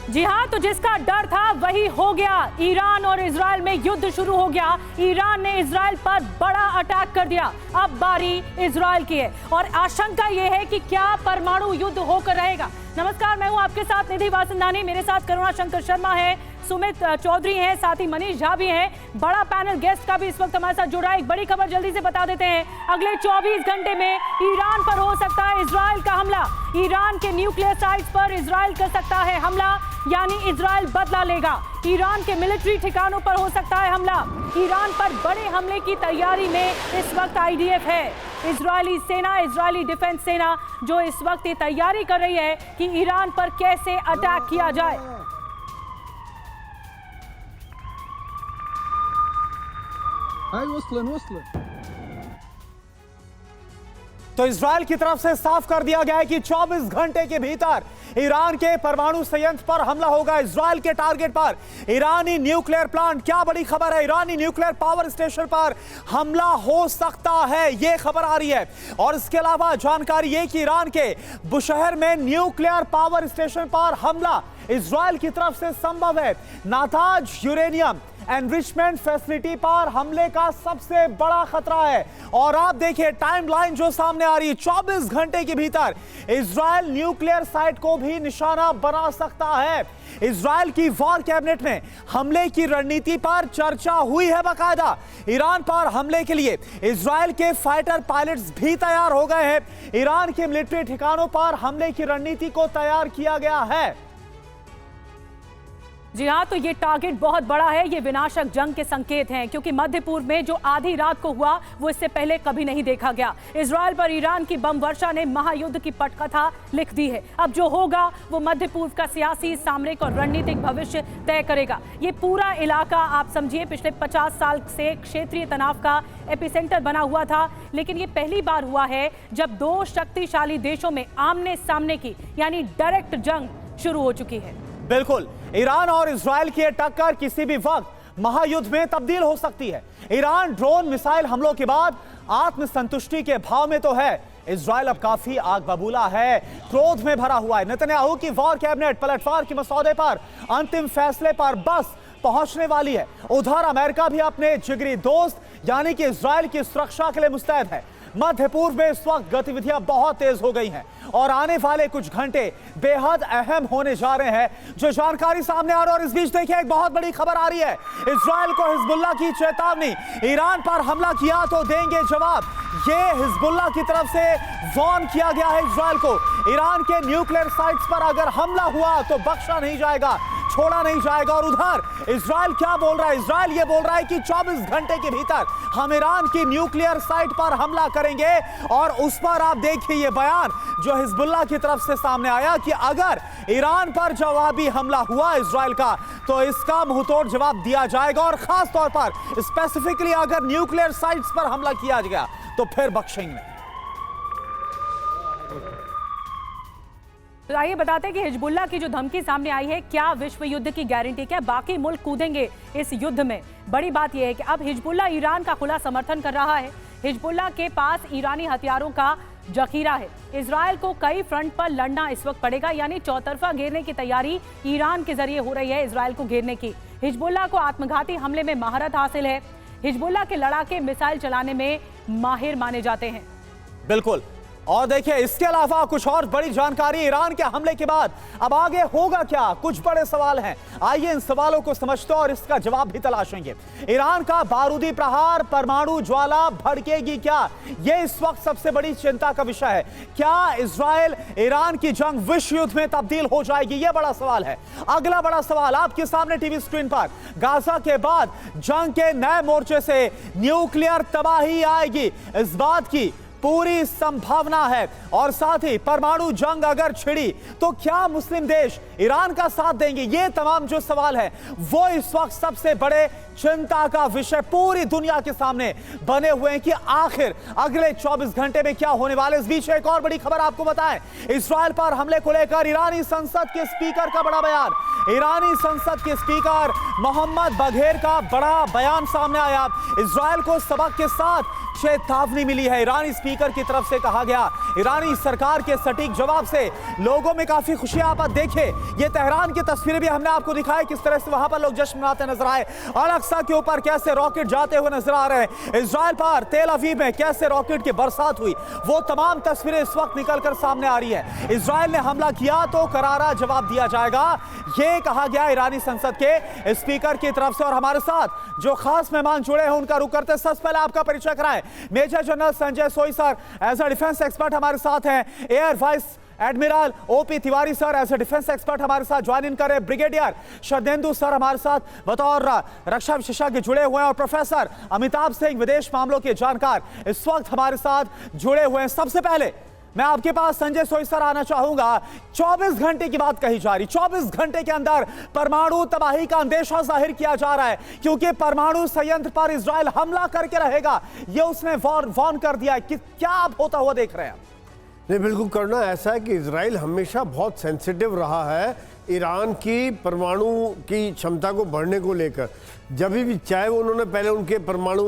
जी हाँ, तो जिसका डर था वही हो गया। ईरान और इजराइल में युद्ध शुरू हो गया। ईरान ने इजराइल पर बड़ा अटैक कर दिया। अब बारी इजराइल की है और आशंका यह है कि क्या परमाणु युद्ध होकर रहेगा। नमस्कार, मैं हूं आपके साथ निधि वासंदानी। मेरे साथ करुणा शंकर शर्मा है, सुमित चौधरी हैं, साथ ही मनीष झा भी हैं। बड़ा पैनल गेस्ट का भी इस वक्त हमारे साथ जुड़ा है। एक बड़ी खबर जल्दी से बता देते हैं। अगले 24 घंटे में ईरान पर हो सकता है इजराइल का हमला। ईरान के न्यूक्लियर साइट्स पर इजराइल कर सकता है हमला, यानी इजराइल बदला लेगा। ईरान के मिलिट्री ठिकानों पर हो सकता है हमला। ईरान पर बड़े हमले की तैयारी में इस वक्त आईडीएफ है, इजरायली सेना, इजरायली डिफेंस सेना, जो इस वक्त ये तैयारी कर रही है कि ईरान पर कैसे अटैक किया जाए। तो इजराइल की तरफ से साफ कर दिया गया है कि 24 घंटे के भीतर ईरान के परमाणु संयंत्र पर हमला होगा। इजराइल के टारगेट पर ईरानी न्यूक्लियर प्लांट, क्या बड़ी खबर है, ईरानी न्यूक्लियर पावर स्टेशन पर हमला हो सकता है, यह खबर आ रही है। और इसके अलावा जानकारी ये कि ईरान के बुशहर में न्यूक्लियर पावर स्टेशन पर हमला इजराइल की तरफ से संभव है। नातांज यूरेनियम एनरिचमेंट फैसिलिटी पर हमले का सबसे बड़ा खतरा है। और आप देखिए टाइमलाइन जो सामने आ रही है, 24 घंटे के भीतर इजराइल न्यूक्लियर साइट को भी निशाना बना सकता है। इजराइल की वॉर कैबिनेट में हमले की रणनीति पर चर्चा हुई है बाकायदा। ईरान पर हमले के लिए इजराइल के फाइटर पायलट्स भी तैयार हो गए हैं। ईरान के मिलिट्री ठिकानों पर हमले की रणनीति को तैयार किया गया है। जी हाँ, तो ये टारगेट बहुत बड़ा है। ये विनाशक जंग के संकेत हैं, क्योंकि मध्य पूर्व में जो आधी रात को हुआ वो इससे पहले कभी नहीं देखा गया। इजराइल पर ईरान की बम वर्षा ने महायुद्ध की पटकथा लिख दी है। अब जो होगा वो मध्य पूर्व का सियासी, सामरिक और रणनीतिक भविष्य तय करेगा। ये पूरा इलाका आप समझिए पिछले 50 साल से क्षेत्रीय तनाव का एपिसेंटर बना हुआ था। लेकिन ये पहली बार हुआ है जब दो शक्तिशाली देशों में आमने सामने की, यानी डायरेक्ट जंग शुरू हो चुकी है। बिल्कुल, ईरान और इजराइल की टक्कर किसी भी वक्त महायुद्ध में तब्दील हो सकती है। ईरान ड्रोन मिसाइल हमलों के बाद आत्मसंतुष्टि के भाव में तो है। इजराइल अब काफी आग बबूला है, क्रोध में भरा हुआ है। नेतन्याहू की वॉर कैबिनेट पलटवार के मसौदे पर अंतिम फैसले पर बस पहुंचने वाली है। उधर अमेरिका भी अपने जिगरी दोस्त यानी कि इजराइल की सुरक्षा के लिए मुस्तैद है। मध्य पूर्व में इस वक्त गतिविधियां बहुत तेज हो गई हैं और आने वाले कुछ घंटे बेहद अहम होने जा रहे हैं, जो जानकारी सामने आ रही है। और इस बीच देखिए एक बहुत बड़ी खबर आ रही है। इजराइल को हिजबुल्लाह की चेतावनी, ईरान पर हमला किया तो देंगे जवाब। ये हिजबुल्लाह की तरफ से वार्न किया गया है इजराइल को। ईरान के न्यूक्लियर साइट्स पर अगर हमला हुआ तो बख्शा नहीं जाएगा, छोड़ा नहीं जाएगा। और उधर इजराइल क्या बोल रहा है? इजराइल ये बोल रहा है कि 24 घंटे के भीतर हम ईरान की न्यूक्लियर साइट पर हमला करेंगे। और उस पर आप देखिए ये बयान जो हिजबुल्लाह की तरफ से सामने आया कि अगर ईरान पर जवाबी हमला हुआ इजराइल का तो इसका मुंहतोड़ जवाब दिया जाएगा। और खास तौर पर स्पेसिफिकली अगर न्यूक्लियर साइट्स पर हमला किया गया तो फिर बख्शेंगे नहीं। तो आइए बताते हैं कि हिजबुल्लाह की जो धमकी सामने आई है, क्या विश्व युद्ध की गारंटी, क्या बाकी मुल्क कूदेंगे इस युद्ध में? बड़ी बात यह है कि अब हिजबुल्लाह ईरान का खुला समर्थन कर रहा है। हिजबुल्लाह के पास ईरानी हथियारों का जखीरा है। इजराइल को कई फ्रंट पर लड़ना इस वक्त पड़ेगा, यानी चौतरफा घेरने की तैयारी ईरान के जरिए हो रही है इजराइल को घेरने की। हिजबुल्लाह को आत्मघाती हमले में महारत हासिल है। हिजबुल्लाह के लड़ाके मिसाइल चलाने में माहिर माने जाते हैं। बिल्कुल, और देखिए इसके अलावा कुछ और बड़ी जानकारी ईरान के हमले के बाद अब आगे होगा क्या, कुछ बड़े सवाल हैं। आइए इन सवालों को समझते हैं और इसका जवाब भी तलाशेंगे। ईरान का बारूदी प्रहार, परमाणु ज्वाला भड़केगी क्या, यह इस वक्त सबसे बड़ी चिंता का विषय है। क्या इजराइल ईरान की जंग विश्व युद्ध में तब्दील हो जाएगी, यह बड़ा सवाल है। अगला बड़ा सवाल आपके सामने टीवी स्क्रीन पर, गाजा के बाद जंग के नए मोर्चे से न्यूक्लियर तबाही आएगी, इस बात की पूरी संभावना है। और साथ ही परमाणु जंग अगर छिड़ी तो क्या मुस्लिम देश ईरान का साथ देंगे? ये तमाम जो सवाल है वो इस वक्त सबसे बड़े चिंता का विषय पूरी दुनिया के सामने बने हुए हैं कि आखिर अगले 24 घंटे में क्या होने वाले। इस बीच एक और बड़ी खबर आपको बताएं, इजराइल पर हमले को लेकर ईरानी संसद के स्पीकर का बड़ा बयान। ईरानी संसद के स्पीकर मोहम्मद बघेर का बड़ा बयान सामने आया। इजराइल को सबक के साथ चेतावनी मिली है। ईरानी स्पीकर की तरफ से कहा गया, ईरानी सरकार के सटीक जवाब से लोगों में काफी खुशियां। आप देखें, ये तेहरान की तस्वीरें भी हमने आपको दिखाई, किस तरह से वहां पर लोग जश्न मनाते नजर आए। अल-अक्सा के ऊपर कैसे रॉकेट जाते हुए नजर आ रहे हैं। इजराइल पर तेल अवीव में कैसे रॉकेट की बरसात हुई, वो तमाम तस्वीरें इस वक्त निकलकर सामने आ रही है। इजराइल ने हमला किया तो करारा जवाब दिया जाएगा, ये कहा गया ईरानी संसद के स्पीकर की तरफ से। और हमारे साथ जो खास मेहमान जुड़े हैं उनका रुख करते, सबसे पहले आपका परिचय कराएं। Major general Sanjay Soi sir, as a defence expert हमारे साथ हैं। Air vice admiral OP Tiwari sir, as a defence expert हमारे साथ ज्वाइन इन करें। ब्रिगेडियर शरदेंदु सर हमारे साथ बतौर रक्षा विशेषज्ञ जुड़े हुए हैं। और प्रोफेसर अमिताभ सिंह, विदेश मामलों के जानकार, इस वक्त हमारे साथ जुड़े हुए हैं। सबसे पहले मैं आपके पास संजय सोई सर आना चाहूंगा। 24 घंटे की बात कही जा रही, 24 घंटे के अंदर परमाणु तबाही का अंदेशा जाहिर किया जा रहा है, क्योंकि परमाणु संयंत्र पर इजराइल हमला करके रहेगा, यह उसने वार्न कर दिया है। कि क्या आप होता हुआ देख रहे हैं? नहीं, बिल्कुल करना ऐसा है कि इजराइल हमेशा बहुत सेंसिटिव रहा है ईरान की परमाणु की क्षमता को बढ़ने को लेकर। जब भी चाहे उन्होंने पहले उनके परमाणु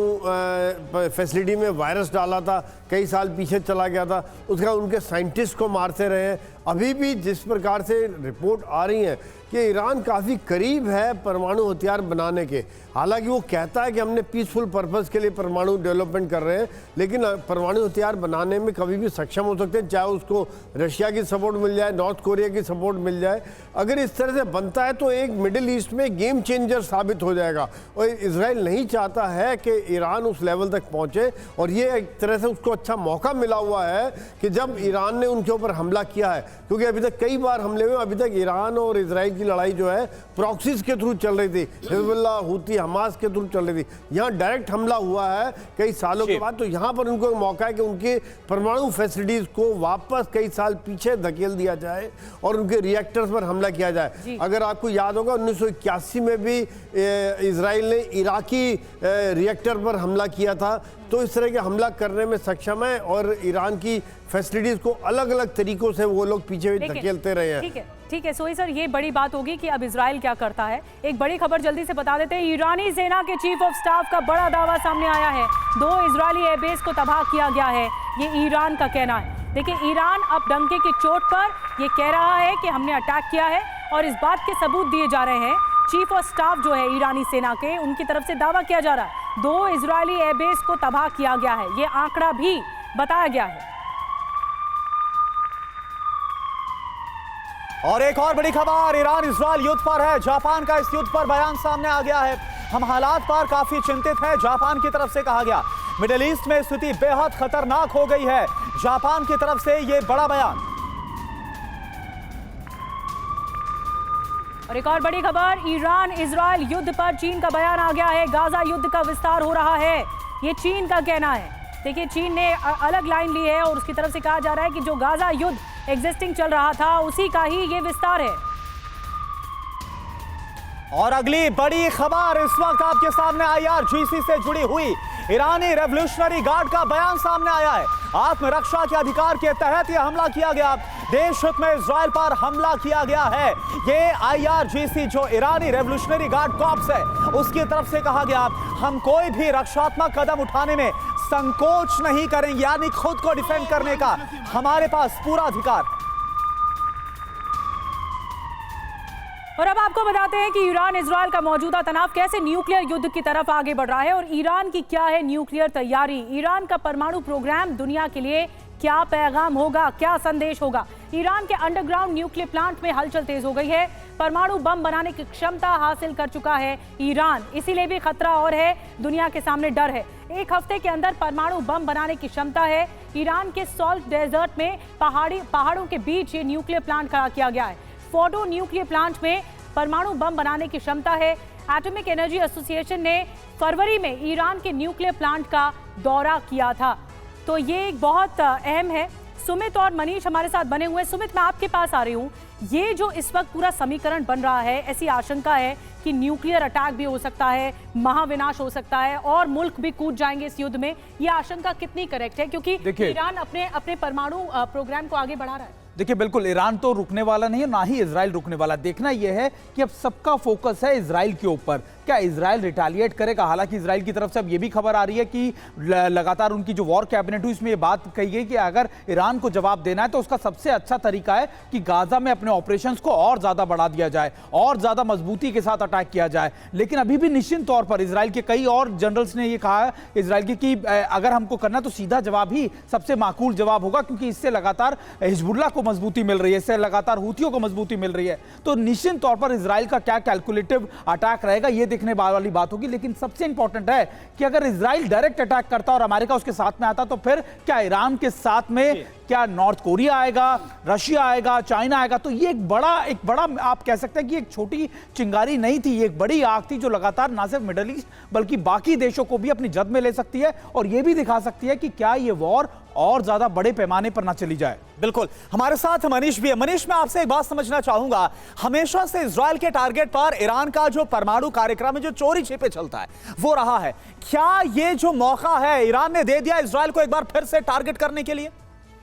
फैसिलिटी में वायरस डाला था, कई साल पीछे चला गया था, उसका उनके साइंटिस्ट को मारते रहे हैं। अभी भी जिस प्रकार से रिपोर्ट आ रही है कि ईरान काफ़ी करीब है परमाणु हथियार बनाने के, हालांकि वो कहता है कि हमने पीसफुल पर्पस के लिए परमाणु डेवलपमेंट कर रहे हैं, लेकिन परमाणु हथियार बनाने में कभी भी सक्षम हो सकते हैं, चाहे उसको रशिया की सपोर्ट मिल जाए, नॉर्थ कोरिया की सपोर्ट मिल जाए। अगर इस तरह से बनता है तो एक मिडिल ईस्ट में गेम चेंजर साबित हो जाएगा। और इजराइल नहीं चाहता है कि ईरान उस लेवल तक पहुंचे, और ये एक तरह से उसको अच्छा मौका मिला हुआ है कि जब ईरान ने उनके ऊपर हमला किया है, क्योंकि अभी तक कई बार हमले हुए, अभी तक ईरान और इजराइल की लड़ाई जो है प्रॉक्सीज के थ्रू चल रही थी, हिजबुल्लाह, हूती, हमास के थ्रू चल रही थी। यहाँ डायरेक्ट हमला हुआ है कई सालों के बाद, तो यहाँ पर उनको एक मौका है कि उनके परमाणु फैसिलिटीज को वापस कई साल पीछे धकेल दिया जाए और उनके रिएक्टर्स पर हमला किया जाए। अगर आपको याद होगा 1981 में भी इजराइल ने इराकी रिएक्टर पर हमला किया था। तो इस तरह के हमला करने में सक्षम है और ईरान की फैसिलिटीज को अलग अलग तरीकों से वो लोग पीछे धकेलते रहे हैं। ठीक है सोई सर, ये बड़ी बात होगी कि अब इजराइल क्या करता है। एक बड़ी खबर जल्दी से बता देते हैं। ईरानी सेना के चीफ ऑफ स्टाफ का बड़ा दावा सामने आया है। 2 इजरायली एयरबेस को तबाह किया गया है, ये ईरान का कहना है। देखिए, ईरान अब डंके की चोट पर ये कह रहा है कि हमने अटैक किया है, और इस बात के सबूत दिए जा रहे हैं। चीफ ऑफ स्टाफ जो है ईरानी सेना के, उनकी तरफ से दावा किया जा रहा है 2 इजरायली एयरबेस को तबाह किया गया है। ये आंकड़ा भी बताया गया है। और एक और बड़ी खबर, ईरान इजराइल युद्ध पर है। जापान का इस युद्ध पर बयान सामने आ गया है। हम हालात पर काफी चिंतित हैं, जापान की तरफ से कहा गया। मिडिल ईस्ट में स्थिति बेहद खतरनाक हो गई है, जापान की तरफ से यह बड़ा बयान। और एक और बड़ी खबर, ईरान इजराइल युद्ध पर चीन का बयान आ गया है। गाजा युद्ध का विस्तार हो रहा है, ये चीन का कहना है। देखिए, चीन ने अलग लाइन ली है और उसकी तरफ से कहा जा रहा है कि जो गाजा युद्ध एग्जिस्टिंग चल रहा था, उसी का ही ये विस्तार है। और अगली बड़ी खबर इस वक्त आपके सामने IRGC से जुड़ी हुई ईरानी रेवोल्यूशनरी गार्ड का बयान सामने आया है। आत्मरक्षा के अधिकार के तहत यह हमला किया गया, देश हित में इजराइल पर हमला किया गया है। ये IRGC जो ईरानी रेवोल्यूशनरी गार्ड कॉर्प्स है, उसकी तरफ से कहा गया हम कोई भी रक्षात्मक कदम उठाने में संकोच नहीं करेंगे, यानी खुद को डिफेंड करने का हमारे पास पूरा अधिकार। और अब आपको बताते हैं कि ईरान इजराइल का मौजूदा तनाव कैसे न्यूक्लियर युद्ध की तरफ आगे बढ़ रहा है और ईरान की क्या है न्यूक्लियर तैयारी। ईरान का परमाणु प्रोग्राम दुनिया के लिए क्या पैगाम होगा, क्या संदेश होगा। ईरान के अंडरग्राउंड न्यूक्लियर प्लांट में हलचल तेज हो गई है। परमाणु बम बनाने की क्षमता हासिल कर चुका है ईरान, इसीलिए भी खतरा और है, दुनिया के सामने डर है। 1 हफ्ते के अंदर परमाणु बम बनाने की क्षमता है। ईरान के सॉल्ट डेजर्ट में पहाड़ों के बीच ये न्यूक्लियर प्लांट खड़ा किया गया है। फोर्डो न्यूक्लियर प्लांट में परमाणु बम बनाने की क्षमता है। एटॉमिक एनर्जी एसोसिएशन ने फरवरी में ईरान के न्यूक्लियर प्लांट का दौरा किया था, तो ये एक बहुत अहम है। सुमित और मनीष हमारे साथ बने हुए हैं। सुमित, मैं आपके पास आ रही हूँ। ये जो इस वक्त पूरा समीकरण बन रहा है, ऐसी आशंका है कि न्यूक्लियर अटैक भी हो सकता है, महाविनाश हो सकता है और मुल्क भी कूद जाएंगे इस युद्ध में। ये आशंका कितनी करेक्ट है, क्योंकि ईरान अपने परमाणु प्रोग्राम को आगे बढ़ा रहा है? देखिए, बिल्कुल ईरान तो रुकने वाला नहीं है, ना ही इजराइल रुकने वाला। देखना यह है कि अब सबका फोकस है इजराइल के ऊपर। क्या इजराइल रिटालिएट करेगा? हालांकि इजराइल की तरफ से अब ये भी खबर आ रही है कि लगातार उनकी जो वॉर कैबिनेट हुई इसमें ये बात कही गई कि अगर ईरान को जवाब देना है तो उसका सबसे अच्छा तरीका है कि गाजा में अपने ऑपरेशंस को और ज्यादा बढ़ा दिया जाए, और ज्यादा मजबूती के साथ अटैक किया जाए। लेकिन अभी भी निश्चित तौर पर इजराइल के कई और जनरल्स ने ये कहा है इजराइल की कि अगर हमको करना तो सीधा जवाब ही सबसे माकूल जवाब होगा, क्योंकि इससे लगातार हिजबुल्लाह को मजबूती मिल रही है, इससे लगातार हूथियों को मजबूती मिल रही है। तो निश्चित तौर पर इजराइल का क्या कैलकुलेटिव अटैक रहेगा ये देखने वाली बात होगी। लेकिन सबसे इंपॉर्टेंट है कि अगर इजराइल डायरेक्ट अटैक करता और अमेरिका उसके साथ में आता तो फिर क्या ईरान के साथ में क्या नॉर्थ कोरिया आएगा, रशिया आएगा, चाइना आएगा? तो ये एक बड़ा आप कह सकते हैं कि एक छोटी चिंगारी नहीं थी, ये एक बड़ी आग थी जो लगातार ना सिर्फ मिडिल ईस्ट बल्कि बाकी देशों को भी अपनी जद में ले सकती है और ये भी दिखा सकती है कि क्या ये वॉर और ज्यादा बड़े पैमाने पर ना चली जाए। बिल्कुल, हमारे साथ मनीष भी है। मनीष, मैं आपसे एक बात समझना चाहूंगा, हमेशा से इजराइल के टारगेट पर ईरान का जो परमाणु कार्यक्रम में जो चोरी छिपे चलता है वो रहा है, क्या ये जो मौका है ईरान ने दे दिया इजराइल को एक बार फिर से टारगेट करने के लिए?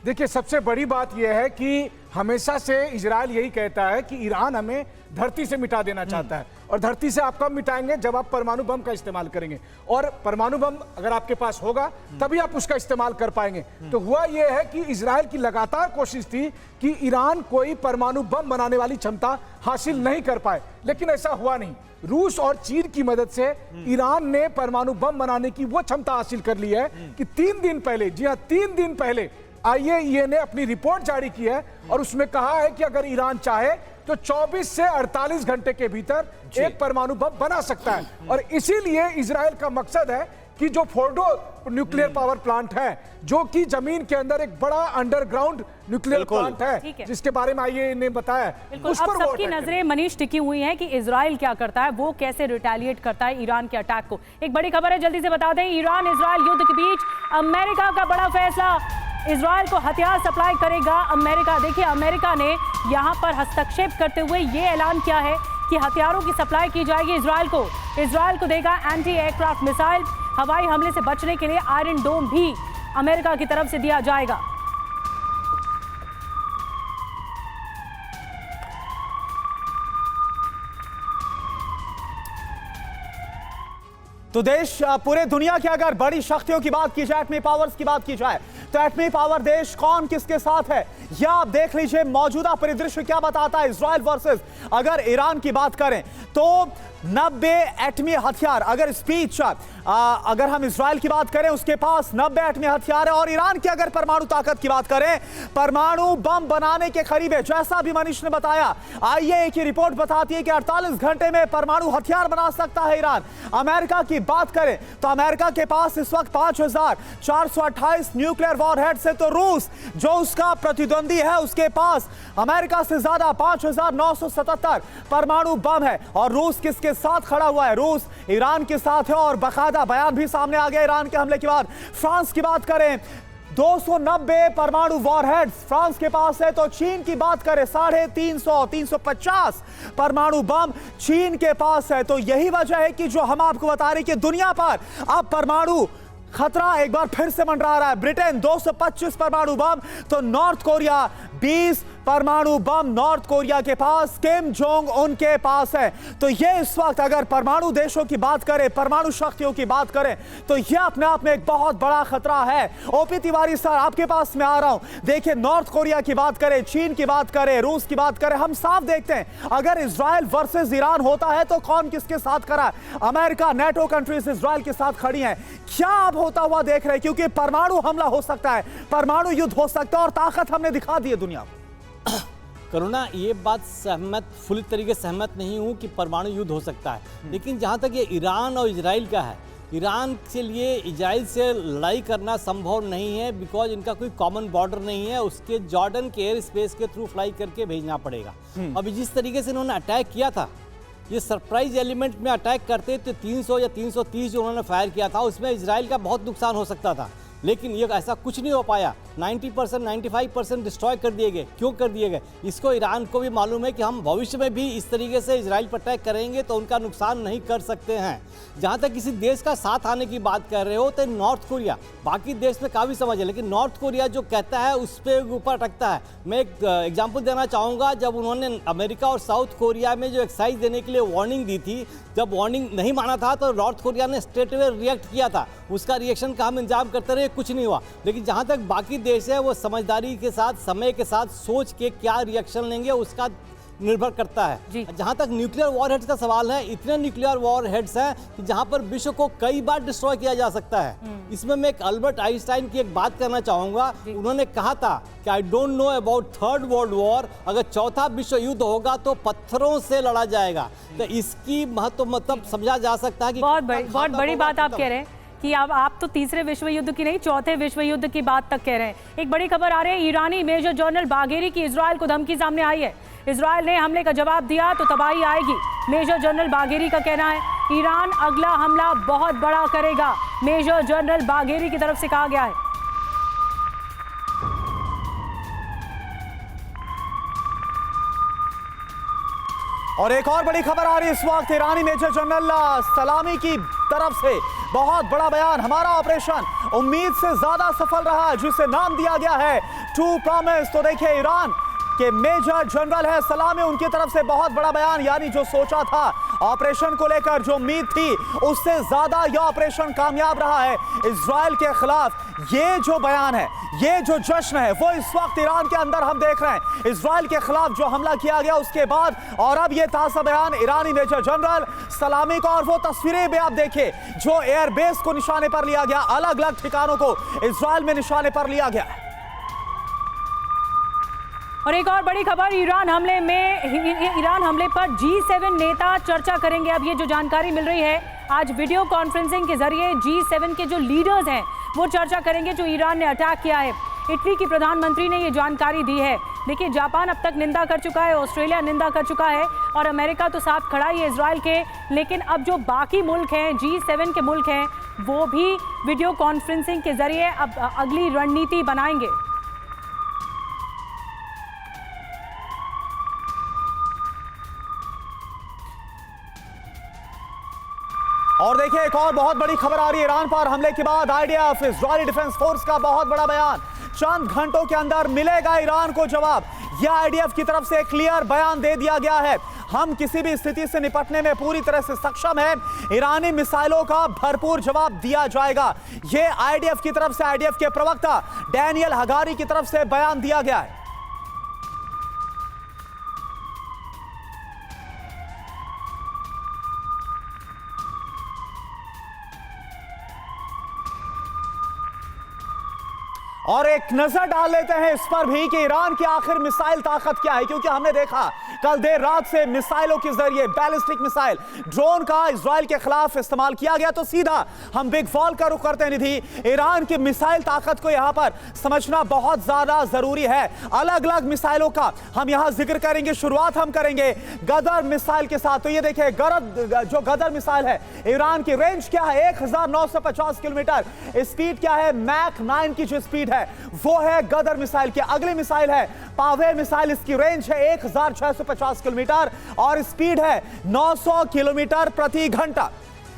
देखिए, सबसे बड़ी बात यह है कि हमेशा से इजराइल यही कहता है कि ईरान हमें धरती से मिटा देना चाहता है, और धरती से आप कब मिटाएंगे? जब आप परमाणु बम का इस्तेमाल करेंगे, और परमाणु बम अगर आपके पास होगा तभी आप उसका इस्तेमाल कर पाएंगे। तो हुआ यह है कि इजराइल की लगातार कोशिश थी कि ईरान कोई परमाणु बम बनाने वाली क्षमता हासिल नहीं कर पाए, लेकिन ऐसा हुआ नहीं। रूस और चीन की मदद से ईरान ने परमाणु बम बनाने की वो क्षमता हासिल कर ली है कि 3 दिन पहले, जी हाँ 3 दिन पहले IAEA ने अपनी रिपोर्ट जारी की है और उसमें कहा है कि अगर ईरान चाहे तो 24 से 48 घंटे के भीतर एक परमाणु बम बना सकता है। और इसीलिए इजराइल का मकसद है कि जो फोर्डो न्यूक्लियर पावर प्लांट है, जो कि जमीन के अंदर एक बड़ा अंडरग्राउंड न्यूक्लियर प्लांट है, जिसके बारे में IAEA ने बताया, उस पर अब सबकी नजरें मनीष टिकी हुई हैं कि इजराइल क्या करता है, वो कैसे रिटेलिएट करता है ईरान के अटैक को। एक बड़ी खबर है, जल्दी से बता दें, ईरान इजराइल युद्ध के बीच अमेरिका का बड़ा फैसला, इजराइल को हथियार सप्लाई करेगा अमेरिका। देखिए, अमेरिका ने यहां पर हस्तक्षेप करते हुए ये ऐलान किया है कि हथियारों की सप्लाई की जाएगी इजराइल को देगा एंटी एयरक्राफ्ट मिसाइल, हवाई हमले से बचने के लिए आयरन डोम भी अमेरिका की तरफ से दिया जाएगा। तो देश, पूरे दुनिया की अगर बड़ी शक्तियों की बात की जाए, एटमी पावर्स की बात की जाए, तो एटमी पावर देश कौन किसके साथ है या आप देख लीजिए मौजूदा परिदृश्य क्या बताता है। इजराइल वर्सेस अगर ईरान की बात करें तो 90 एटमी हथियार, अगर स्पीच अगर हम इजराइल की बात करें उसके पास 90 एटमी हथियार है, और ईरान की अगर परमाणु ताकत की बात करें परमाणु बम बनाने के करीब है। जैसा भी मनीष ने बताया, IAEA की रिपोर्ट बताती है कि 48 घंटे में परमाणु हथियार बना सकता है ईरान। अमेरिका की बात करें तो अमेरिका के पास इस वक्त 5428 न्यूक्लियर वॉरहेड्स है, तो रूस जो उसका प्रतिद्वंदी है उसके पास अमेरिका से ज्यादा 5977 परमाणु बम है। और रूस किसके साथ खड़ा हुआ है? रूस ईरान के साथ है, और बाकायदा बयान भी सामने आ गया ईरान के हमले के बाद। फ्रांस की बात करें 290 परमाणु वॉरहेड्स फ्रांस के पास है, तो चीन की बात करें 350 परमाणु बम चीन के पास है। तो यही वजह है कि जो हम आपको बता रहे कि दुनिया पर अब परमाणु खतरा एक बार फिर से मंडरा रहा है। ब्रिटेन 225 परमाणु बम, तो नॉर्थ कोरिया 20 परमाणु बम नॉर्थ कोरिया के पास, किम जोंग उनके पास है। तो ये इस वक्त अगर परमाणु देशों की बात करें, परमाणु शक्तियों की बात करें, तो ये अपने आप में एक बहुत बड़ा खतरा है। ओपी तिवारी सर, आपके पास मैं आ रहा हूं। देखिए, नॉर्थ कोरिया की बात करें, चीन की बात करें, रूस की बात करें, हम साफ देखते हैं अगर इजराइल वर्सेस ईरान होता है तो कौन किसके साथ खड़ा है? अमेरिका, नेटो कंट्रीज इजराइल के साथ खड़ी हैं। क्या अब होता हुआ देख रहे हैं? क्योंकि परमाणु हमला हो सकता है, परमाणु युद्ध हो सकता है, और ताकत हमने दिखा दी है दुनिया को। करुणा, ये बात पूरी तरीके से सहमत नहीं हूँ कि परमाणु युद्ध हो सकता है, लेकिन जहाँ तक ये ईरान और इजराइल का है, ईरान के लिए इजराइल से लड़ाई करना संभव नहीं है, बिकॉज इनका कोई कॉमन बॉर्डर नहीं है, उसके जॉर्डन के एयर स्पेस के थ्रू फ्लाई करके भेजना पड़ेगा। अभी जिस तरीके से इन्होंने अटैक किया था, ये सरप्राइज एलिमेंट में अटैक करते तो 300 या 330 जो उन्होंने फायर किया था उसमें इजराइल का बहुत नुकसान हो सकता था, लेकिन ये ऐसा कुछ नहीं हो पाया। 90% 95% डिस्ट्रॉय कर दिए गए। क्यों कर दिए गए? इसको ईरान को भी मालूम है कि हम भविष्य में भी इस तरीके से इजराइल पर अटैक करेंगे तो उनका नुकसान नहीं कर सकते हैं। जहाँ तक किसी देश का साथ आने की बात कर रहे हो तो नॉर्थ कोरिया, बाकी देश में काफ़ी समझ है, लेकिन नॉर्थ कोरिया जो कहता है उस पर ऊपर अटकता है। मैं एक एग्जाम्पल देना चाहूँगा, जब उन्होंने अमेरिका और साउथ कोरिया में जो एक्सरसाइज देने के लिए वार्निंग दी थी, जब वार्निंग नहीं माना था तो नॉर्थ कोरिया ने स्ट्रेट वे रिएक्ट किया था। उसका रिएक्शन का हम इंतजाम करते रहे, कुछ नहीं हुआ। लेकिन जहाँ तक बाकी देश है वो समझदारी के साथ, समय के साथ सोच के क्या रिएक्शन लेंगे उसका निर्भर करता है। जहां तक न्यूक्लियर वॉरहेड्स का सवाल है, इतने न्यूक्लियर वॉरहेड्स हैं कि जहां पर विश्व को कई बार डिस्ट्रॉय किया जा सकता है। इसमें मैं एक अल्बर्ट आइंस्टाइन की एक बात करना चाहूंगा। उन्होंने कहा था कि I don't know about third world war, अगर चौथा विश्व युद्ध होगा तो पत्थरों से लड़ा जाएगा। तो इसकी महत्व मतलब समझा जा सकता है कि बहुत बड़ी बात आप कह रहे हैं कि अब आप तो तीसरे विश्व युद्ध की नहीं, चौथे विश्व युद्ध की बात तक कह रहे हैं। एक बड़ी खबर आ रही है, ईरानी मेजर जनरल बाघेरी की इजराइल को धमकी सामने आई है। इजराइल ने हमले का जवाब दिया तो तबाही आएगी। मेजर जनरल बाघेरी का कहना है ईरान अगला हमला बहुत बड़ा करेगा। मेजर जनरल बाघेरी की तरफ से कहा गया है। और एक और बड़ी खबर आ रही है इस वक्त, ईरानी मेजर जनरल सलामी की तरफ से बहुत बड़ा बयान। हमारा ऑपरेशन उम्मीद से ज्यादा सफल रहा, जिसे नाम दिया गया है टू प्रॉमिस। तो देखिए, ईरान के मेजर जनरल है सलामी, उनकी तरफ से बहुत बड़ा बयान। यानी जो सोचा था ऑपरेशन को लेकर, जो उम्मीद थी, उससे ज्यादा यह ऑपरेशन कामयाब रहा है इजराइल के खिलाफ। ये जो बयान है, ये जो जश्न है, वो इस वक्त ईरान के अंदर हम देख रहे हैं। इजराइल के खिलाफ जो हमला किया गया उसके बाद, और अब ये ताज़ा बयान ईरानी मेजर जनरल सलामी का। और वो तस्वीरें भी आप देखिए जो एयरबेस को निशाने पर लिया गया, अलग अलग ठिकानों को इजराइल में निशाने पर लिया गया। और एक और बड़ी खबर, ईरान हमले पर G7 नेता चर्चा करेंगे। अब ये जो जानकारी मिल रही है, आज वीडियो कॉन्फ्रेंसिंग के जरिए G7 के जो लीडर्स हैं वो चर्चा करेंगे जो ईरान ने अटैक किया है। इटली की प्रधानमंत्री ने ये जानकारी दी है। देखिए, जापान अब तक निंदा कर चुका है, ऑस्ट्रेलिया निंदा कर चुका है और अमेरिका तो साथ खड़ा ही है इजराइल के। लेकिन अब जो बाकी मुल्क हैं, G7 के मुल्क हैं, वो भी वीडियो कॉन्फ्रेंसिंग के जरिए अब अगली रणनीति बनाएंगे। और देखिए, एक और बहुत बड़ी खबर आ रही है, ईरान पर हमले के बाद IDF इजरायली डिफेंस फोर्स का बहुत बड़ा बयान। चंद घंटों के अंदर मिलेगा ईरान को जवाब। यह IDF की तरफ से क्लियर बयान दे दिया गया है, हम किसी भी स्थिति से निपटने में पूरी तरह से सक्षम हैं। ईरानी मिसाइलों का भरपूर जवाब दिया जाएगा। यह IDF की तरफ से, IDF के प्रवक्ता डैनियल हगारी की तरफ से बयान दिया गया है। और एक नजर डाल लेते हैं इस पर भी कि ईरान की आखिर मिसाइल ताकत क्या है, क्योंकि हमने देखा कल देर रात से मिसाइलों के जरिए, बैलिस्टिक मिसाइल, ड्रोन का इजराइल के खिलाफ इस्तेमाल किया गया। तो सीधा हम बिग फॉल का रुख करते हैं निधि। ईरान की मिसाइल ताकत को यहां पर समझना बहुत ज्यादा जरूरी है। अलग अलग मिसाइलों का हम यहां जिक्र करेंगे। शुरुआत हम करेंगे गदर मिसाइल के साथ। तो ये देखिए, जो गदर मिसाइल है, ईरान की रेंज क्या है? 1950 किलोमीटर। स्पीड क्या है? मैक 9 की जो स्पीड है वो है गदर मिसाइल की। अगली मिसाइल है पावे मिसाइल, इसकी रेंज है 1650 किलोमीटर और स्पीड है 900 किलोमीटर प्रति घंटा।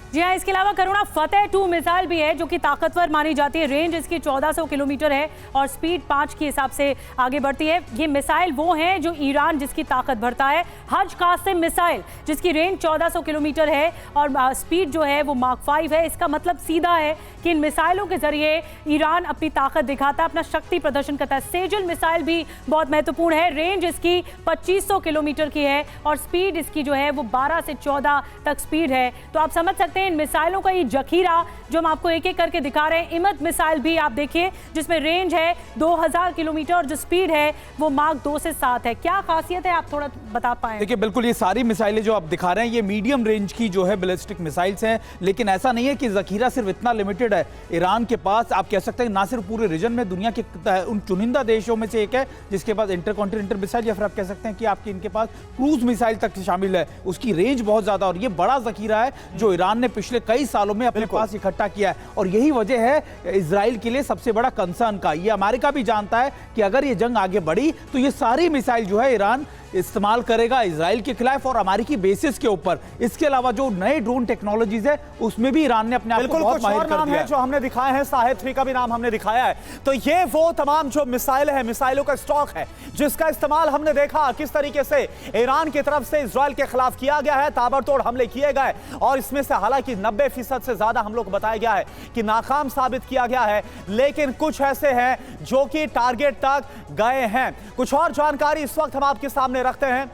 जी हाँ, इसके अलावा करुणा फतेह 2 मिसाइल भी है जो कि ताकतवर मानी जाती है। रेंज इसकी 1400 किलोमीटर है और स्पीड 5 के हिसाब से आगे बढ़ती है। ये मिसाइल वो हैं जो ईरान जिसकी ताकत बढ़ता है। हज कासिम मिसाइल जिसकी रेंज 1400 किलोमीटर है और स्पीड जो है वो माक 5 है। इसका मतलब सीधा है कि इन मिसाइलों के जरिए ईरान अपनी ताकत दिखाता है, अपना शक्ति प्रदर्शन करता है। सेजल मिसाइल भी बहुत महत्वपूर्ण है। रेंज इसकी 2500 किलोमीटर की है और स्पीड इसकी जो है वो 12 से 14 तक स्पीड है। तो आप समझ सकते हैं इन मिसाइलों का ये जखीरा जो हम आपको एक एक करके दिखा रहे हैं। इमद मिसाइल भी आप देखिए जिसमें रेंज है 2000 किलोमीटर और जो स्पीड है वो मार्क 2 से 7 है। क्या खासियत है, आप थोड़ा बता पाए? देखिए, बिल्कुल ये सारी मिसाइलें जो आप दिखा रहे हैं ये मीडियम रेंज की जो है बैलिस्टिक मिसाइल्स हैं, लेकिन ऐसा नहीं है कि जखीरा सिर्फ इतना लिमिटेड है। ईरान के पास आप कह सकते हैं ना सिर्फ पूरे रीजन में दुनिया के उन चुनिंदा देशों में से एक है जिसके पास इंटरकॉन्टिनेंटल मिसाइल, या फिर आप कह सकते हैं कि आपकी इनके पास क्रूज मिसाइल तक शामिल है। उसकी रेंज बहुत ज्यादा और ये बड़ा जखीरा है जो ईरान ने पिछले कई सालों में अपने पास इकट्ठा किया है। और यही वजह है इजराइल के लिए सबसे बड़ा कंसर्न का। ये अमेरिका भी जानता है कि अगर ये जंग आगे बढ़ी तो ये सारी मिसाइल जो है ईरान इस्तेमाल करेगा इजराइल के खिलाफ और अमेरिकी बेसिस के ऊपर। इसके अलावा जो नए ड्रोन टेक्नोलॉजीज है उसमें भी ईरान ने अपने आप को बहुत माहिर कर दिया है। जो हमने दिखाए हैं, साहेब 3 का भी नाम हमने दिखाया है। तो ये वो तमाम जो मिसाइल है, मिसाइलों का स्टॉक है जिसका इस्तेमाल हमने देखा किस तरीके से ईरान की तरफ से इजराइल के खिलाफ किया गया है। ताबड़तोड़ हमले किए गए और इसमें से हालांकि 90% से ज्यादा हम लोग को बताया गया है कि नाकाम साबित किया गया है, लेकिन कुछ ऐसे हैं जो कि टारगेट तक गए हैं। कुछ और जानकारी इस वक्त हम आपके सामने रखते हैं,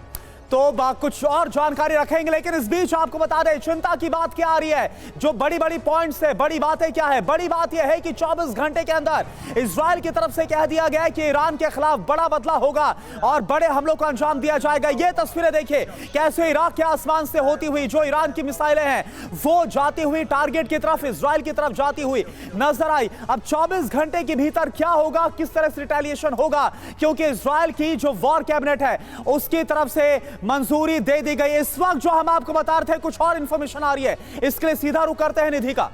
तो कुछ और जानकारी रखेंगे, लेकिन इस बीच आपको बता दें चिंता की बात क्या आ रही है। जो बड़ी बड़ी पॉइंट्स है, बड़ी बातें क्या है? बड़ी बात यह है कि 24 घंटे के अंदर इजराइल की तरफ से कह दिया गया है कि ईरान के खिलाफ बड़ा बदला होगा और बड़े हमलों को अंजाम दिया जाएगा। ये तस्वीरें देखिए कैसे इराक के आसमान से होती हुई जो ईरान की मिसाइलें हैं वो जाती हुई टारगेट की तरफ, इजराइल की तरफ जाती हुई नजर आई। अब 24 घंटे के भीतर क्या होगा, किस तरह से रिटेलिएशन होगा, क्योंकि इजराइल की जो वॉर कैबिनेट है उसकी तरफ से मंजूरी दे दी गई। इस वक्त जो हम आपको बता रहे थे कुछ और इंफॉर्मेशन आ रही है, इसके लिए सीधा रुख करते हैं निधि का।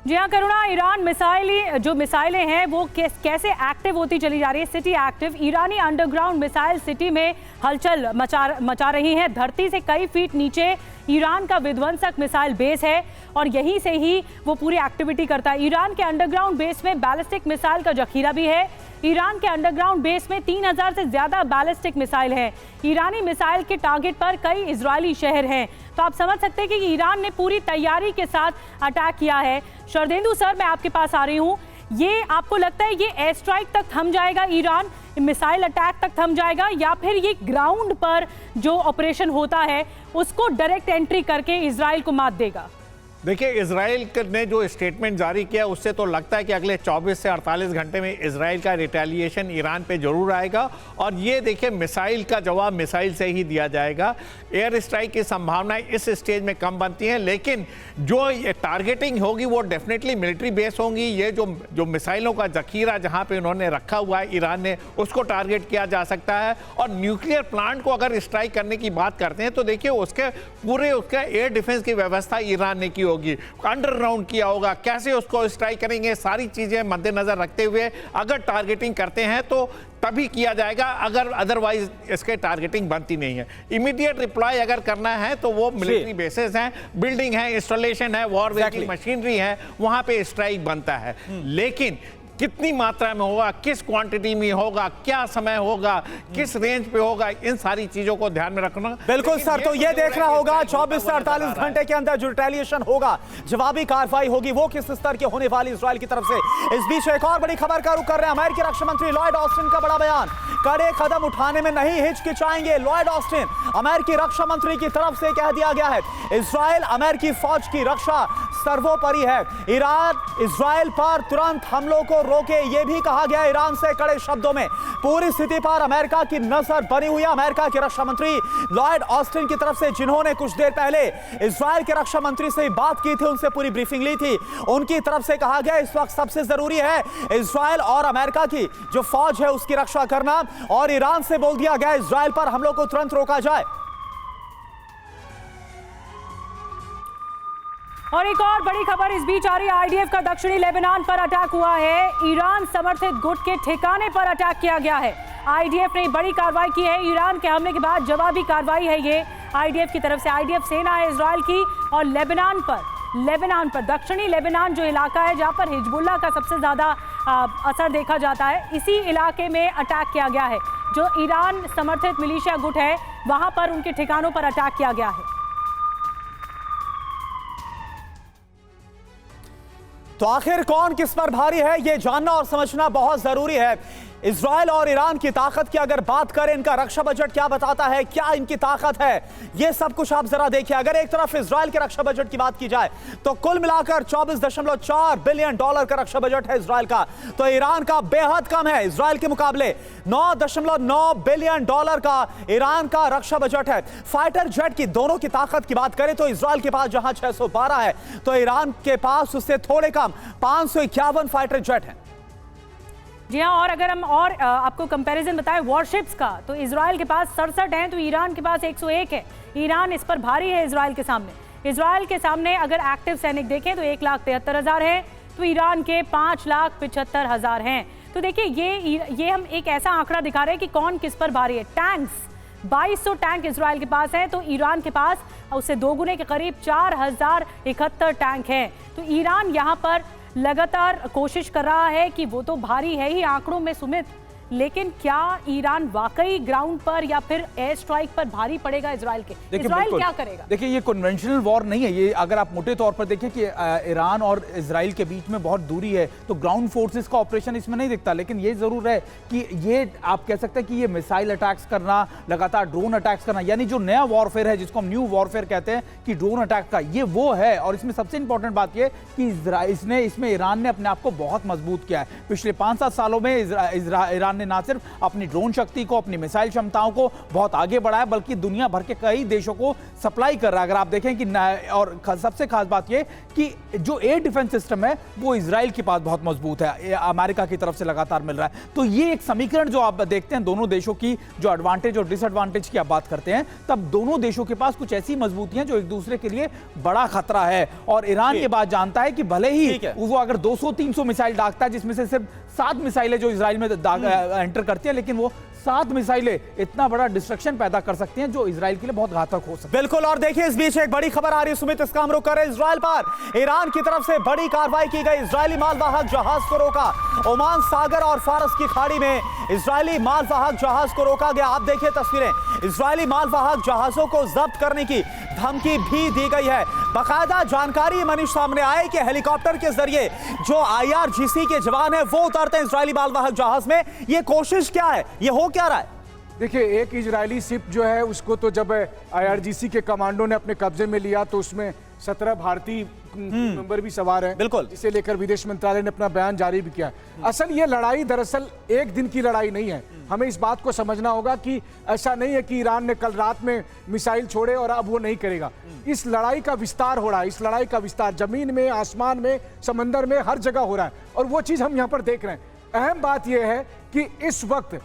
जी हाँ करुणा, ईरान मिसाइलें हैं वो कैसे एक्टिव होती चली जा रही है। सिटी एक्टिव, ईरानी अंडरग्राउंड मिसाइल सिटी में हलचल मचा रही है। धरती से कई फीट नीचे ईरान का विध्वंसक मिसाइल बेस है और यहीं से ही वो पूरी एक्टिविटी करता है। ईरान के अंडरग्राउंड बेस में बैलिस्टिक मिसाइल का जखीरा भी है। ईरान के अंडरग्राउंड बेस में 3000 से ज्यादा बैलिस्टिक मिसाइल हैं। ईरानी मिसाइल के टारगेट पर कई इजरायली शहर हैं। तो आप समझ सकते हैं कि ईरान ने पूरी तैयारी के साथ अटैक किया है। शरदेंदु सर, मैं आपके पास आ रही हूँ। ये आपको लगता है ये एयर स्ट्राइक तक थम जाएगा, ईरान मिसाइल अटैक तक थम जाएगा, या फिर ये ग्राउंड पर जो ऑपरेशन होता है उसको डायरेक्ट एंट्री करके इजराइल को मात देगा? देखिए, इजराइल ने जो स्टेटमेंट जारी किया उससे तो लगता है कि अगले 24 से 48 घंटे में इजराइल का रिटेलिएशन ईरान पे जरूर आएगा। और ये देखिए, मिसाइल का जवाब मिसाइल से ही दिया जाएगा। एयर स्ट्राइक की संभावना इस स्टेज में कम बनती है, लेकिन जो ये टारगेटिंग होगी वो डेफिनेटली मिलिट्री बेस होंगी। ये जो मिसाइलों का जखीरा जहाँ पे उन्होंने रखा हुआ है ईरान ने, उसको टारगेट किया जा सकता है। और न्यूक्लियर प्लांट को अगर स्ट्राइक करने की बात करते हैं तो देखिए उसका एयर डिफेंस की व्यवस्था ईरान ने की होगी, अंडरग्राउंड किया होगा, कैसे उसको स्ट्राइक करेंगे, सारी चीजें मद्देनजर रखते हुए अगर टारगेटिंग करते हैं तो तभी किया जाएगा, अगर अदरवाइज इसके टारगेटिंग बनती नहीं है। इमीडिएट रिप्लाई अगर करना है तो वो मिलिट्री बेसेस हैं, बिल्डिंग है, इंस्टॉलेशन है, वॉर वेटिंग मशीनरी है, वहां पे स्ट्राइक बनता है। लेकिन कितनी मात्रा में होगा, किस क्वांटिटी में होगा, क्या समय होगा, किस रेंज पे होगा, इन सारी चीजों को ध्यान में रखना। बिल्कुल सर, तो ये देखना होगा 24 से 48 घंटे के अंदर जो रिटेलिएशन होगा, जवाबी कार्रवाई होगी, वो किस स्तर की होने वाली इजराइल की तरफ से। इस बीच एक और बड़ी खबर का रुख कर रहे हैं। अमेरिकी रक्षा मंत्री लॉयड ऑस्टिन का बड़ा बयान, कड़े कदम उठाने में नहीं हिचकिचाएंगे। लॉयड ऑस्टिन अमेरिकी रक्षा मंत्री की तरफ से कह दिया गया है इजराइल अमेरिकी फौज की रक्षा सर्वोपरि है। ईरान इजराइल पर तुरंत हमलों को रोके, ये भी कहा गया ईरान से कड़े शब्दों में। पूरी स्थिति पर अमेरिका की नजर बनी हुई है। अमेरिका के रक्षा मंत्री लॉयड ऑस्टिन की तरफ से, जिन्होंने कुछ देर पहले इजराइल के रक्षा मंत्री से बात की थी, उनसे पूरी ब्रीफिंग ली थी, उनकी तरफ से कहा गया इस वक्त सबसे जरूरी है इजराइल और अमेरिका की जो फौज है उसकी रक्षा करना। और ईरान से बोल दिया गया इजराइल पर हमलों को तुरंत रोका जाए। और एक और बड़ी खबर इस बीच आ रही है। आईडीएफ का दक्षिणी लेबनान पर अटैक हुआ है। ईरान समर्थित गुट के ठिकाने पर अटैक किया गया है। आईडीएफ ने बड़ी कार्रवाई की है। ईरान के हमले के बाद जवाबी कार्रवाई है ये आईडीएफ की तरफ से। आईडीएफ सेना है इजराइल की और लेबनान पर दक्षिणी लेबनान जो इलाका है जहां पर हिजबुल्लाह का सबसे ज्यादा असर देखा जाता है, इसी इलाके में अटैक किया गया है। जो ईरान समर्थित मिलिशिया गुट है वहां पर उनके ठिकानों पर अटैक किया गया है। तो आखिर कौन किस पर भारी है, यह जानना और समझना बहुत जरूरी है। इजराइल और ईरान की ताकत की अगर बात करें, इनका रक्षा बजट क्या बताता है, क्या इनकी ताकत है, यह सब कुछ आप जरा देखिए। अगर एक तरफ इजराइल के रक्षा बजट की बात की जाए तो कुल मिलाकर 24.4 बिलियन डॉलर का रक्षा बजट है इजराइल का, तो ईरान का बेहद कम है। इजराइल के मुकाबले 9.9 बिलियन डॉलर का ईरान का रक्षा बजट है। फाइटर जेट की दोनों की ताकत की बात करें तो इजराइल के पास जहां 612 है तो ईरान के पास उससे थोड़े कम 551 फाइटर जेट है। जी हाँ, और अगर हम और आपको कंपैरिजन बताएं वॉरशिप्स का, तो इजराइल के पास 67 हैं तो ईरान के पास 101 है। ईरान इस पर भारी है इजराइल के सामने। इजराइल के सामने अगर एक्टिव सैनिक देखें तो 1,73,000 है, तो ईरान के 5,75,000 हैं। तो देखिए ये हम एक ऐसा आंकड़ा दिखा रहे हैं कि कौन किस पर भारी है। टैंक्स 2200 टैंक इजराइल के पास है, तो ईरान के पास उससे दोगुने के करीब 4,071 टैंक हैं। तो ईरान यहां पर लगातार कोशिश कर रहा है कि वो तो भारी है ही आंकड़ों में सुमित, लेकिन क्या ईरान वाकई ग्राउंड पर या फिर एयर स्ट्राइक पर भारी पड़ेगा इजराइल के? इजराइल क्या करेगा? देखिए ये कन्वेंशनल वॉर नहीं है ये। अगर आप मोटे तौर पर देखें कि ईरान और इजराइल के बीच में बहुत दूरी है, तो ग्राउंड फोर्सेस का ऑपरेशन इसमें नहीं दिखता। लेकिन ये जरूर है कि ये आप कह सकते हैं कि ये मिसाइल अटैक्स करना, लगातार ड्रोन अटैक्स करना, यानी जो नया वॉरफेयर है जिसको हम न्यू वॉरफेयर कहते हैं कि ड्रोन अटैक का, ये वो है। और इसमें सबसे इंपॉर्टेंट बात ये कि इसमें ईरान ने अपने आप को बहुत मजबूत किया है। पिछले 5-7 सालों में ईरान ने ना सिर्फ अपनी ड्रोन शक्ति को, अपनी मिसाइल क्षमताओं को बहुत आगे बढ़ाया, बल्कि दुनिया भर के कई देशों को सप्लाई कर रहा है। अगर आप देखें कि और सबसे खास बात यह कि जो एयर डिफेंस सिस्टम है वो इजराइल के पास बहुत मजबूत है, अमेरिका की तरफ से लगातार मिल रहा है। तो ये एक समीकरण जो आप देखते हैं दोनों देशों की, जो एडवांटेज और डिसएडवांटेज की आप बात करते हैं, तब दोनों देशों के पास कुछ ऐसी मजबूतियां जो एक दूसरे के लिए बड़ा खतरा है। और ईरान ये बात जानता है कि भले ही वो अगर 200-300 मिसाइल दागता है, जिसमें से सिर्फ 7 मिसाइलें जो इजराइल में एंटर करती हैं, लेकिन वो 7 मिसाइलें इतना बड़ा डिस्ट्रक्शन पैदा कर सकती हैं जो इजराइल के लिए बहुत घातक हो सकती है। बिल्कुल। और देखिए इस बीच एक बड़ी खबर आ रही है सुमित, इसका हम रुख कर रहे हैं इजराइल पर। ईरान की तरफ से बड़ी कार्रवाई की गई, इजरायली मालवाहक जहाज को रोका। ओमान सागर और फारस की खाड़ी में इजरायली मालवाहक जहाज को रोका गया। आप देखिए तस्वीरें, इजरायली मालवाहक जहाजों को जब्त करने की धमकी भी दी गई है। बाकायदा जानकारी मनीष सामने आए कि हेलीकॉप्टर के जरिए जो IRGC के जवान हैं वो उतरते हैं इजरायली मालवाहक जहाज में। ये कोशिश क्या है, ये हो क्या रहा है? देखिए एक इजरायली शिप जो है उसको तो जब IRGC के कमांडो ने अपने कब्जे में लिया तो उसमें 17 भारतीय मेंबर भी सवार हैं, बिल्कुल, जिसे लेकर विदेश मंत्रालय ने अपना बयान जारी भी किया। असल ये लड़ाई दरअसल एक दिन की लड़ाई नहीं है। हमें इस बात को समझना होगा कि ऐसा नहीं है कि ईरान ने कल रात में मिसाइल छोड़े और अब वो नहीं करेगा। इस लड़ाई का विस्तार हो रहा है, इस लड़ाई का विस्तार जमीन में, आसमान में, समंदर में, हर जगह हो रहा है और वो चीज हम यहाँ पर देख रहे हैं। अहम बात यह है कि इस वक्त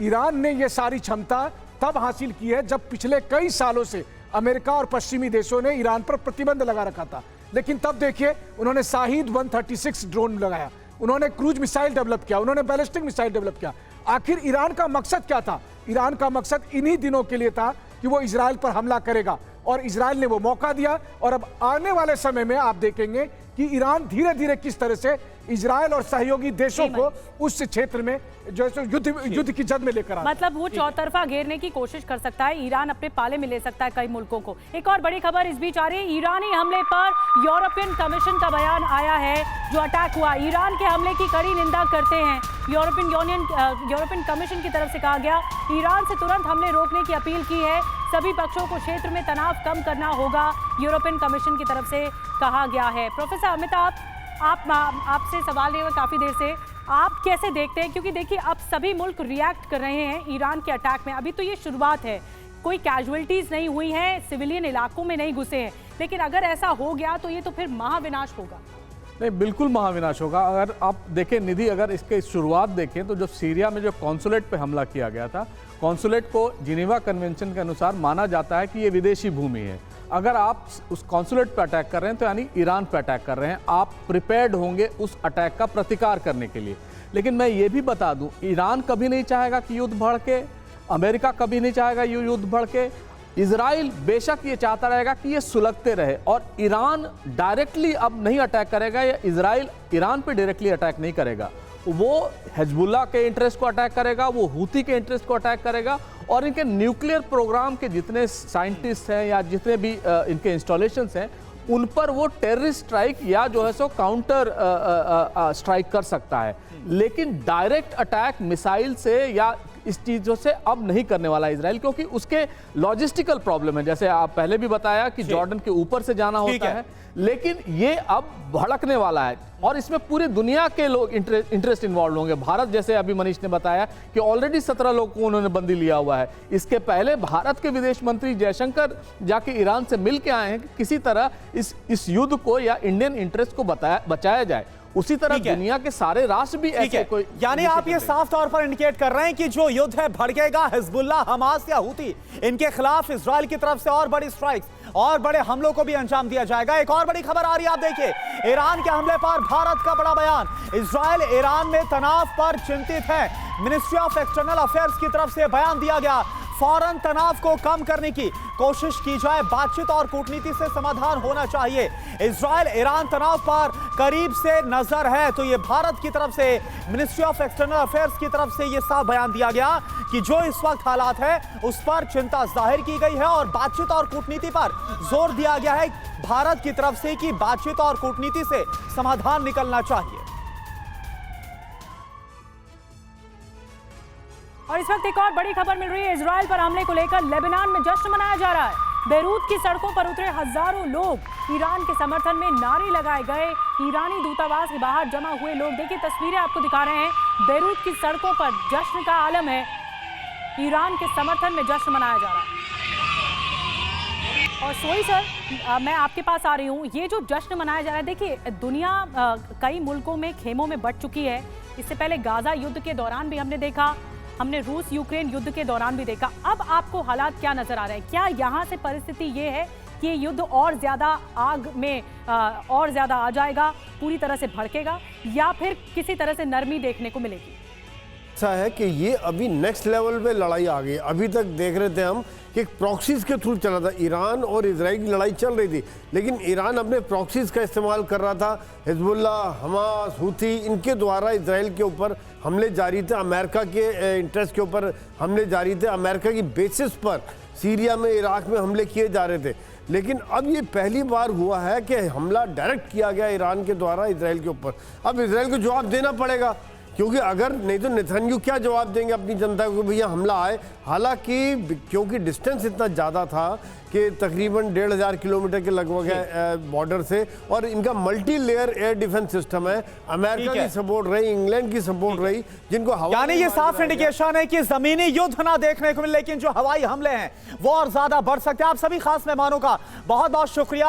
ईरान ने यह सारी क्षमता तब हासिल की है जब पिछले कई सालों से अमेरिका और पश्चिमी देशों ने ईरान पर प्रतिबंध लगा रखा था। लेकिन तब देखिए उन्होंने शाहिद 136 ड्रोन लगाया, उन्होंने क्रूज मिसाइल डेवलप किया, उन्होंने बैलिस्टिक मिसाइल डेवलप किया। आखिर ईरान का मकसद क्या था? ईरान का मकसद इन्हीं दिनों के लिए था कि वो इजराइल पर हमला करेगा और इजराइल ने वो मौका दिया। और अब आने वाले समय में आप देखेंगे कि ईरान धीरे धीरे किस तरह से इजराइल और सहयोगी देशों को उस क्षेत्र में जो है युद्ध की जद में लेकर आए। मतलब वो चौतरफा घेरने की कोशिश कर सकता है, ईरान अपने पाले में ले सकता है कई मुल्कों को। एक और बड़ी खबर इस बीच आ रही है, ईरानी हमले पर यूरोपियन कमीशन का बयान आया है। जो अटैक हुआ, ईरान के हमले की कड़ी निंदा करते हैं यूरोपियन कमीशन की तरफ से कहा गया, ईरान से तुरंत हमले रोकने की अपील की है। सभी पक्षों को क्षेत्र में तनाव कम करना होगा, यूरोपियन कमीशन की तरफ से कहा गया है। प्रोफेसर अमिताभ, आपसे सवाल ये काफ़ी देर से, आप कैसे देखते हैं? क्योंकि देखिए अब सभी मुल्क रिएक्ट कर रहे हैं ईरान के अटैक में। अभी तो ये शुरुआत है, कोई कैजुअलिटीज़ नहीं हुई हैं, सिविलियन इलाकों में नहीं घुसे हैं, लेकिन अगर ऐसा हो गया तो ये तो फिर महाविनाश होगा। नहीं, बिल्कुल महाविनाश होगा। अगर आप देखें निधि, अगर इसके शुरुआत देखें तो जो सीरिया में जो कॉन्सुलेट पे हमला किया गया था, कॉन्सुलेट को जिनेवा कन्वेंशन के अनुसार माना जाता है कि ये विदेशी भूमि है। अगर आप उस कॉन्सुलेट पे अटैक कर रहे हैं तो यानी ईरान पे अटैक कर रहे हैं, आप प्रिपेयर्ड होंगे उस अटैक का प्रतिकार करने के लिए। लेकिन मैं ये भी बता दूं, ईरान कभी नहीं चाहेगा कि युद्ध भड़के, अमेरिका कभी नहीं चाहेगा ये युद्ध भड़के, इजराइल बेशक ये चाहता रहेगा कि ये सुलगते रहे। और ईरान डायरेक्टली अब नहीं अटैक करेगा, या इजराइल ईरान पे डायरेक्टली अटैक नहीं करेगा, वो हिजबुल्लाह के इंटरेस्ट को अटैक करेगा, वो हूती के इंटरेस्ट को अटैक करेगा और इनके न्यूक्लियर प्रोग्राम के जितने साइंटिस्ट हैं या जितने भी इनके इंस्टॉलेशंस हैं उन पर वो टेररिस्ट स्ट्राइक या जो है सो काउंटर स्ट्राइक कर सकता है। लेकिन डायरेक्ट अटैक मिसाइल से या इस चीज़ों से अब नहीं करने वाला इजराइल, क्योंकि उसके लॉजिस्टिकल प्रॉब्लम है। जैसे आप पहले भी बताया कि जॉर्डन के ऊपर से जाना होता है, लेकिन ये अब भड़कने वाला है और इसमें पूरी दुनिया के लोग इंटरेस्ट इन्वॉल्व होंगे। भारत, जैसे अभी मनीष ने बताया कि ऑलरेडी 17 लोगों को उन्होंने बंदी लिया हुआ है। इसके पहले भारत के विदेश मंत्री जयशंकर जाके ईरान से मिल के आए हैं कि किसी तरह इस युद्ध को या इंडियन इंटरेस्ट को बचाया जाए। उसी तरह ठीक है। दुनिया के सारे राष्ट्र भी ठीक ऐसे है, कोई यानी आप ये साफ तौर पर इंडिकेट कर रहे हैं कि जो युद्ध है भड़केगा, हिजबुल्लाह, हमास या हूती, इनके खिलाफ इजराइल की तरफ से और बड़ी स्ट्राइक्स और बड़े हमलों को भी अंजाम दिया जाएगा। एक और बड़ी खबर आ रही है, आप देखिए, ईरान के हमले पर भारत का बड़ा बयान। इजराइल ईरान में तनाव पर चिंतित है। मिनिस्ट्री ऑफ एक्सटर्नल अफेयर्स की तरफ से बयान दिया गया, फौरन तनाव को कम करने की कोशिश की जाए, बातचीत और कूटनीति से समाधान होना चाहिए। इजराइल ईरान तनाव पर करीब से नजर है, तो ये भारत की तरफ से मिनिस्ट्री ऑफ एक्सटर्नल अफेयर्स की तरफ से ये साफ बयान दिया गया कि जो इस वक्त हालात है उस पर चिंता जाहिर की गई है और बातचीत और कूटनीति पर जोर दिया गया है भारत की तरफ से कि बातचीत और कूटनीति से समाधान निकलना चाहिए। और इस वक्त एक और बड़ी खबर मिल रही है, इजराइल पर हमले को लेकर लेबनान में जश्न मनाया जा रहा है। बेरूत की सड़कों पर उतरे हजारों लोग, ईरान के समर्थन में नारे लगाए गए। ईरानी दूतावास के बाहर जमा हुए लोग, देखिए तस्वीरें आपको दिखा रहे हैं, बेरूत की सड़कों पर जश्न का आलम है। ईरान के समर्थन में जश्न मनाया जा रहा है। और सोई सर, मैं आपके पास आ रही हूँ, ये जो जश्न मनाया जा रहा है, देखिए दुनिया कई मुल्कों में खेमों में बंट चुकी है। इससे पहले गाजा युद्ध के दौरान भी हमने देखा, हमने रूस यूक्रेन युद्ध के दौरान भी देखा। अब आपको हालात क्या नजर आ रहे हैं? क्या यहाँ से परिस्थिति ये है कि ये युद्ध और ज्यादा आग में और ज्यादा आ जाएगा, पूरी तरह से भड़केगा, या फिर किसी तरह से नरमी देखने को मिलेगी? ऐसा है कि ये अभी नेक्स्ट लेवल पे लड़ाई आ गई। अभी तक देख रहे थे हम कि एक प्रॉक्सीज के थ्रू चला था, ईरान और इजराइल की लड़ाई चल रही थी, लेकिन ईरान अपने प्रॉक्सीज का इस्तेमाल कर रहा था। हिजबुल्लाह, हमास, हूती, इनके द्वारा इजराइल के ऊपर हमले जारी थे, अमेरिका के इंटरेस्ट के ऊपर हमले जारी थे, अमेरिका की बेसिस पर सीरिया में, इराक में हमले किए जा रहे थे। लेकिन अब ये पहली बार हुआ है कि हमला डायरेक्ट किया गया ईरान के द्वारा इजराइल के ऊपर। अब इजराइल को जवाब देना पड़ेगा, क्योंकि अगर नहीं तो नेतन्याहू क्या जवाब देंगे अपनी जनता को, भैया हमला आए। हालांकि क्योंकि डिस्टेंस इतना ज़्यादा था कि तकरीबन 1500 किलोमीटर के लगभग है बॉर्डर से, और इनका multi layer air defence system है, अमेरिका की सपोर्ट रही, इंग्लैंड की सपोर्ट रही, जिनको यानी ये साफ इंडिकेशन है कि जमीनी युद्ध ना देखने को मिले, लेकिन जो हवाई हमले हैं वो और ज्यादा बढ़ सकते हैं। आप सभी खास मेहमानों का बहुत बहुत शुक्रिया।